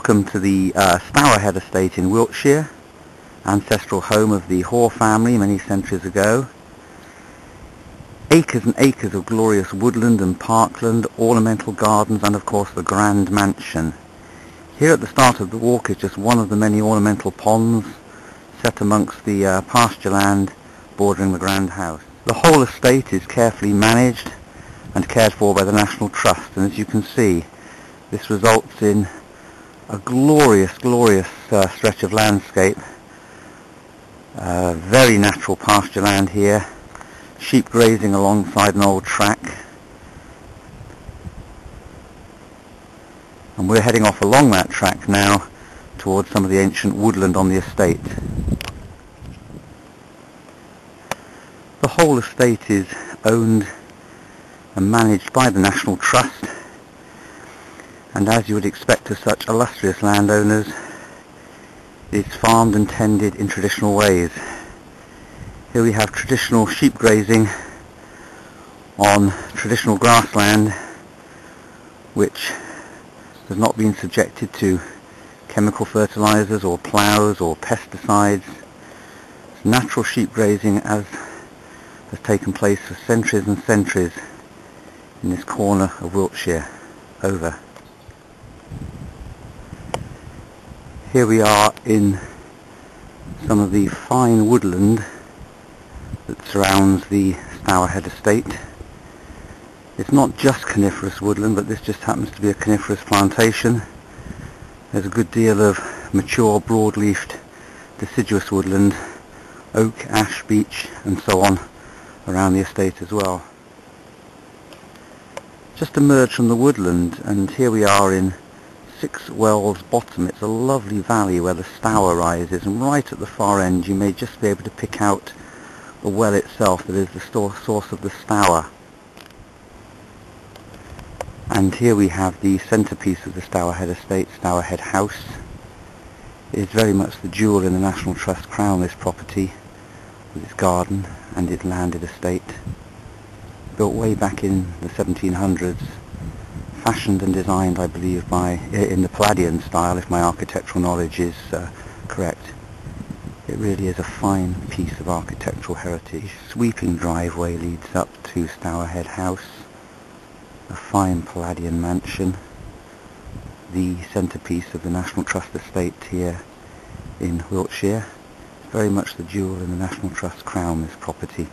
Welcome to the Stourhead estate in Wiltshire, ancestral home of the Hoare family many centuries ago. Acres and acres of glorious woodland and parkland, ornamental gardens, and of course the grand mansion. Here at the start of the walk is just one of the many ornamental ponds set amongst the pasture land bordering the grand house. The whole estate is carefully managed and cared for by the National Trust, and as you can see, this results in a glorious stretch of landscape. Very natural pasture land here, sheep grazing alongside an old track, and we're heading off along that track now towards some of the ancient woodland on the estate. The whole estate is owned and managed by the National Trust, and as you would expect of such illustrious landowners, it's farmed and tended in traditional ways. Here we have traditional sheep grazing on traditional grassland which has not been subjected to chemical fertilizers or ploughs or pesticides. It's natural sheep grazing as has taken place for centuries and centuries in this corner of Wiltshire over. Here we are in some of the fine woodland that surrounds the Stourhead estate. It's not just coniferous woodland, but this just happens to be a coniferous plantation. There's a good deal of mature broad-leafed deciduous woodland, oak, ash, beech and so on around the estate as well. Just emerged from the woodland, and here we are in Six Wells Bottom. It's a lovely valley where the Stour rises, and right at the far end you may just be able to pick out the well itself that is the source of the Stour. And here we have the centrepiece of the Stourhead estate, Stourhead House. It is very much the jewel in the National Trust crown, this property, with its garden and its landed estate. Built way back in the 1700s, fashioned and designed, I believe, in the Palladian style, if my architectural knowledge is correct. It really is a fine piece of architectural heritage. Sweeping driveway leads up to Stourhead House, a fine Palladian mansion, the centrepiece of the National Trust estate here in Wiltshire. Very much the jewel in the National Trust crown, this property.